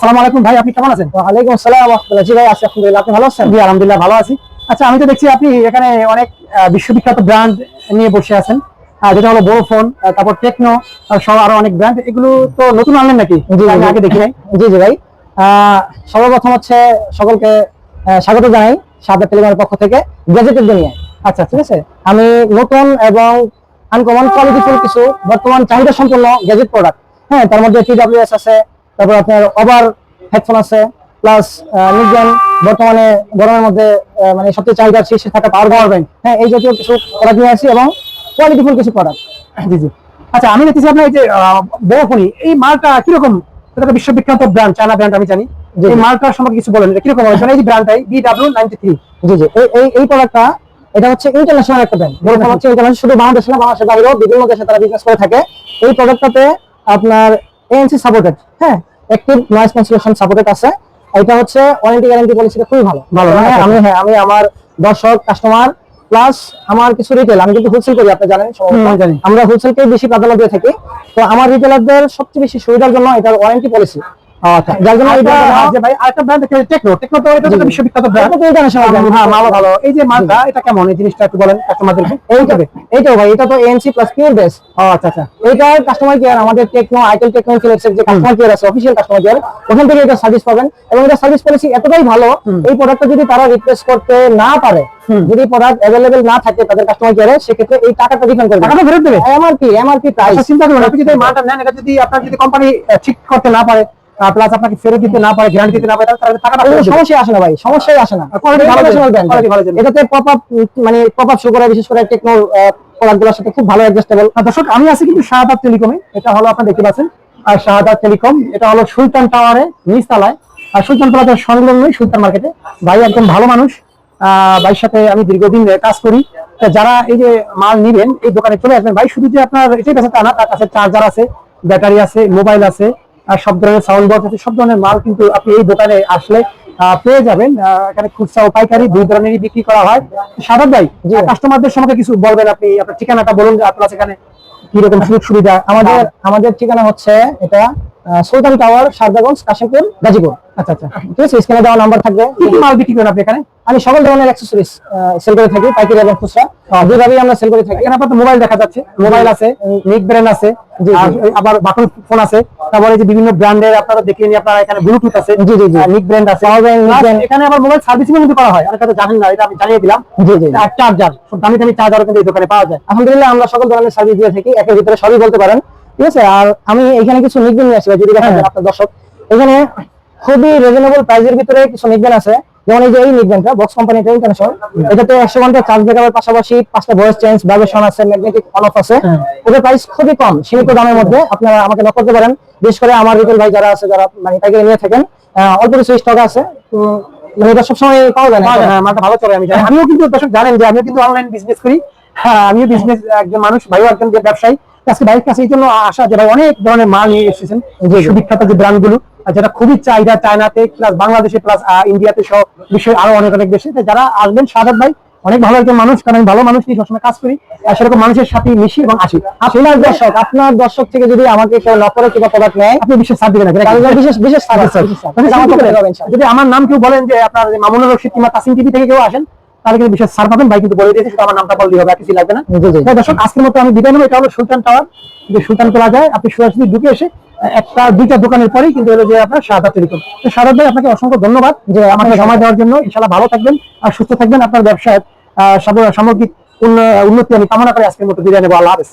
আসসালামু আলাইকুম ভাই, আপনি কেমন আছেন? ওয়ালাইকুম আসসালাম ওয়া রাহমাতুল্লাহ। জি ভাই আছি আলহামদুলিল্লাহ, আপনি ভালো আছেন? জি আলহামদুলিল্লাহ ভালো আছি। আচ্ছা, আমি তো দেখছি আপনি এখানে অনেক বিশ্ববিখ্যাত ব্র্যান্ড নিয়ে বসে আছেন, যেটা হলো বড় ফোন, তারপর টেকনো সহ আরো অনেক ব্র্যান্ড। এগুলো তো নতুন আনলেন নাকি? জি আমি আগে দেখি নাই। জি জি ভাই, সর্বপ্রথম হচ্ছে সকলকে স্বাগত জানাই শাহাদাত টেলিকমের পক্ষ থেকে গ্যাজেটের দুনিয়ায়। আচ্ছা ঠিক আছে, আমি নতুন এবং আনকমন কোয়ালিটিফুল কিছু বর্তমান চাহিদা সম্পন্ন গ্যাজেট প্রোডাক্ট, হ্যাঁ, তার মধ্যে TWS আছে, তারপর আপনার ওভার হেডফোন আছে, প্লাস নিকবেন বর্তমানে গরমের মধ্যে মানে সবচেয়ে চাহিদা শীর্ষে থাকা পাওয়ার ব্যাংক, হ্যাঁ, এই জাতীয় কিছু প্রোডাক্ট নিয়ে আসি এবং কোয়ালিটিফুল কিছু প্রোডাক্ট। জি জি। আচ্ছা, আমি দেখতেছি আপনার এই যে বড় ফোনই, এই মালটা কিরকম? এটা তো বিশ্ববিখ্যাত ব্র্যান্ড, চায়না ব্র্যান্ড, আমি জানি। এই মালটার সম্পর্কে কিছু বলেন, এটা কিরকম হবে? এই যে ব্র্যান্ডটাই BW93। জি জি, এই প্রোডাক্টটা এটা হচ্ছে ইন্টারন্যাশনাল একটা ব্র্যান্ড। বলতে হচ্ছে ইন্টারন্যাশনাল, শুধু বাংলাদেশে না, বাংলাদেশের বাইরেও বিভিন্ন দেশে তারা বিজনেস করে থাকে। এই প্রোডাক্টটাতে আপনার ANC সাপোর্টেড, হ্যাঁ, অ্যাক্টিভ নয়েজ ক্যান্সেলেশন সাপোর্টেড আছে। এটা হচ্ছে ওয়ারেন্টি গ্যারান্টি পলিসিটা খুবই ভালো। আমি আমার দর্শক কাস্টমার প্লাস আমার কিছু রিটেল, আমি কিন্তু হোলসেল করি, আপনি জানেন, আমরা হোলসেলকে বেশি প্রাধান্য দিয়ে থাকি। তো আমার রিটেলারদের সবচেয়ে বেশি সুবিধার জন্য এটার ওয়ারেন্টি পলিসি, যার জন্য এটা ভাই আরেকটা ব্র্যান্ড টেকনো তো এটা তো বিশ্ববিখ্যাত ব্র্যান্ড, ইন্টারন্যাশনাল ব্র্যান্ড। হ্যাঁ ভালো ভালো। এই যে মালটা, এটা কেমন? এই জিনিসটা একটু বলেন কাস্টমারদেরকে। এইটাও ভাই, এটা তো ANC প্লাস পিওর বেস। আচ্ছা আচ্ছা। এইটার কাস্টমার কেয়ার, আমাদের টেকনো আইটেল টেকনো ফিলিপসের যে কাস্টমার কেয়ার আছে, অফিশিয়াল কাস্টমার কেয়ার, ওখান থেকে এটা সার্ভিস পাবেন। এবং এটা সার্ভিস পলিসি এতটাই ভালো, এই প্রোডাক্টটা যদি তারা রিপ্লেস করতে না পারে, যদি প্রোডাক্ট অ্যাভেলেবেল না থাকে তাদের কাস্টমার কেয়ারে, সেক্ষেত্রে এই টাকাটা রিফান্ড করবে, টাকাটা ফেরত দেবে। MRP price. চিন্তা করুন, আপনি যদি এই মালটা নেন, এটা যদি আপনার যদি কোম্পানি ঠিক করতে না পারে, প্লাস আপনাকে ফেরত দিতে না পারে, গ্যারান্টি দিতে না পারে, তাহলে টাকাটা সমস্যা আসে না ভাই, সমস্যাই আসে না। এটাতে পপ আপ শো করে, বিশেষ করে টেকনোর প্রোডাক্টগুলোর সাথে খুব ভালো অ্যাডজাস্টেবল। দর্শক, আমি আছি কিন্তু শাহাদাত টেলিকমে। এটা হলো আপনারা দেখতে পাচ্ছেন, আর শাহাদাত টেলিকম এটা হলো সুলতান টাওয়ারে নিচতলায়, আর সুলতান প্লাজার সংলগ্নই সুলতান মার্কেটে। ভাই একদম ভালো মানুষ, ভাইয়ের সাথে আমি দীর্ঘদিন কাজ করি। যারা এই যে মাল নিবেন, এই দোকানে চলে আসবেন। ভাই শুধু যে আপনার এটাই কাছে তা না, তার কাছে চার্জার আছে, ব্যাটারি আছে, মোবাইল আছে, আর সব ধরনের সাউন্ড বক্স আছে, সব ধরনের মাল কিন্তু আপনি এই দোকানে আসলে পেয়ে যাবেন। এখানে খুচরা ও পাইকারি দুই ধরনেরই বিক্রি করা হয়। শাহাদাত ভাই, কাস্টমারদের সম্পর্কে কিছু বলবেন আপনি, আপনার ঠিকানাটা বলুন, আপনার এখানে কিরকম সুযোগ সুবিধা। আমাদের ঠিকানা হচ্ছে এটা সুলতান টাওয়ার, শারজাগঞ্জ, কাশিমপুর, গাজীপুর। আচ্ছা আচ্ছা, ঠিক আছে, স্ক্রিনে দেওয়া নাম্বার থাকবে। কি কি মাল বিক্রি করেন আপনি এখানে? আমি সকল ধরনের অ্যাকসেসরিজ সেল করে থাকি, পাইকারি এবং খুচরা দুইভাবেই আমরা সেল করে থাকি। এখানে আপনার মোবাইল দেখা যাচ্ছে, মোবাইল আছে, নিক ব্র্যান্ড আছে, আবার বাটন ফোন আছে, তারপরে যে বিভিন্ন ব্র্যান্ডের আপনারা দেখে নিয়ে আপনারা এখানে ব্লুটুথ আছে, জি জি জি, নিক ব্র্যান্ড আছে, এখানে আবার মোবাইল সার্ভিসিং কিন্তু করা হয়, অনেকে তো জানেন না, এটা আমি জানিয়ে দিলাম। জি জি, আর চার্জার, দামি দামি চার্জারও কিন্তু এই দোকানে পাওয়া যায়। আলহামদুলিল্লাহ আমরা সকল ধরনের সার্ভিস দিয়ে থাকি, একের ভিতরে সবই বলতে পারেন। ঠিক আছে, আর আমি এখানে কিছু নিকবেন নিয়ে আসি, যদি দেখেন আপনার দর্শক, এখানে খুবই রিজনেবল প্রাইসের ভিতরে কিছু নিকবেন আছে। যেমন এই যে এই নিকবেনটা বক্স কোম্পানিটা ইন্টারন্যাশনাল, এটাতে 100 ঘন্টা চার্জ ব্যাকআপের পাশাপাশি 5টা ভয়েস চেঞ্জ, ভাইব্রেশন আছে, ম্যাগনেটিক অন অফ আছে। এটার প্রাইস খুবই কম, সীমিত দামের মধ্যে আপনারা আমাকে নক করতে পারেন। বিশেষ করে আমার রিটেল ভাই যারা আছে, যারা মানে পাইকারি নিয়ে থাকেন, অল্প কিছু স্টক আছে, মানে এটা সবসময় পাওয়া যায় না। মালটা ভালো চলে, আমি জানি। আমিও কিন্তু দর্শক জানেন যে আমিও কিন্তু অনলাইন বিজনেস করি। হ্যাঁ, আমিও বিজনেস একজন মানুষ, ভাইও একজন ব্যবসায়ী। আজকে ভাইয়ের কাছে এই জন্য আসা যে ভাই অনেক ধরনের মাল নিয়ে এসেছেন, বিখ্যাত যে ব্র্যান্ড গুলো, যেটা খুবই চাহিদা চায়নাতে, প্লাস বাংলাদেশে, প্লাস ইন্ডিয়াতে সহ বিশ্বের আরো অনেক অনেক দেশে। যারা আসবেন, শাহাদাত ভাই অনেক ভালো একজন মানুষ, কারণ আমি ভালো মানুষ নিয়ে সবসময় কাজ করি, সেরকম মানুষের সাথে মিশি এবং আসি। আপনার দর্শক থেকে যদি আমাকে কেউ নক করে কিংবা প্রোডাক্ট নেয়, আপনি বিশেষ ছাড় দিবেন, বিশেষ সার্ভিস। যদি আমার নাম কেউ বলেন যে আপনার মামুনুর রশিদ কিংবা তাসিম টিভি থেকে কেউ আসেন, তাহলে কিন্তু বিশেষ ছাড় পাবেন। ভাই কিন্তু বলে দিয়েছে, শুধু আমার নামটা বললেই হবে, কিছু লাগবে না। দর্শক, আজকের মতো আমি বিদায় নেবো। এটা হলো সুলতান টাওয়ার, যে সুলতান প্লাজায় আপনি সরাসরি ঢুকে এসে একটা দুইটা দোকানের পরেই কিন্তু হলো যে আপনার শাহাদাত টেলিকম। তো শাহাদাত ভাই, আপনাকে অসংখ্য ধন্যবাদ যে আমাকে সময় দেওয়ার জন্য। ইনশাআল্লাহ ভালো থাকবেন আর সুস্থ থাকবেন, আপনার ব্যবসায় সামগ্রিক উন্নতি আমি কামনা করে আজকের মতো বিদায় নেবো। আল্লাহ হাফেজ।